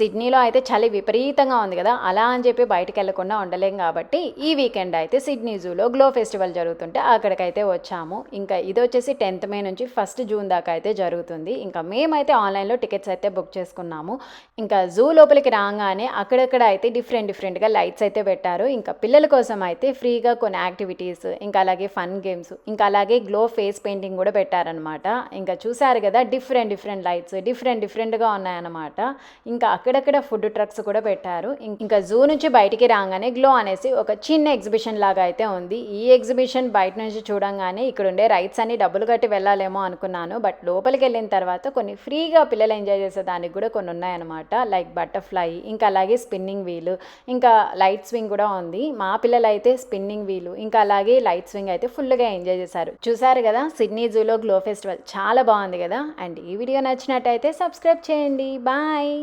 సిడ్నీలో అయితే చలి విపరీతంగా ఉంది కదా, అలా అని చెప్పి బయటకు వెళ్ళకుండా ఉండలేం కాబట్టి ఈ వీకెండ్ అయితే సిడ్నీ జూలో గ్లో ఫెస్టివల్ జరుగుతుంటే అక్కడికైతే వచ్చాము. ఇంకా ఇది వచ్చేసి 10th మే నుంచి 1st జూన్ దాకా అయితే జరుగుతుంది. ఇంకా మేమైతే ఆన్లైన్లో టికెట్స్ అయితే బుక్ చేసుకున్నాము. ఇంకా జూ లోపలికి రాగానే అక్కడక్కడ అయితే డిఫరెంట్గా లైట్స్ అయితే పెట్టారు. ఇంకా పిల్లల కోసం అయితే ఫ్రీగా కొన్ని యాక్టివిటీస్, ఇంకా అలాగే ఫన్ గేమ్స్, ఇంకా అలాగే గ్లో ఫేస్ పెయింటింగ్ కూడా పెట్టారనమాట. ఇంకా చూసారు కదా, డిఫరెంట్ లైట్స్ డిఫరెంట్గా ఉన్నాయన్నమాట. ఇంకా అక్కడక్కడ ఫుడ్ ట్రక్స్ కూడా పెట్టారు. ఇంకా జూ నుంచి బయటికి రాగానే గ్లో అనేసి ఒక చిన్న ఎగ్జిబిషన్ లాగా అయితే ఉంది. ఈ ఎగ్జిబిషన్ బయట నుంచి చూడంగానే ఇక్కడ ఉండే రైట్స్ అన్ని డబ్బులు కట్టి వెళ్ళాలేమో అనుకున్నాను. బట్ లోపలికి వెళ్ళిన తర్వాత కొన్ని ఫ్రీగా పిల్లలు ఎంజాయ్ చేసే దానికి కూడా కొన్ని ఉన్నాయన్నమాట. లైక్ బటర్ఫ్లై, ఇంకా అలాగే స్పిన్నింగ్ వీల్, ఇంకా లైట్ స్వింగ్ కూడా ఉంది. మా పిల్లలు అయితే స్పిన్నింగ్ వీల్ ఇంకా అలాగే లైట్ స్వింగ్ అయితే ఫుల్గా ఎంజాయ్ చేశారు. చూసారు కదా, సిడ్నీ జూలో గ్లో ఫెస్టివల్ చాలా బాగుంది కదా. అండ్ ఈ వీడియో నచ్చినట్టయితే సబ్స్క్రైబ్ చేయండి. బాయ్.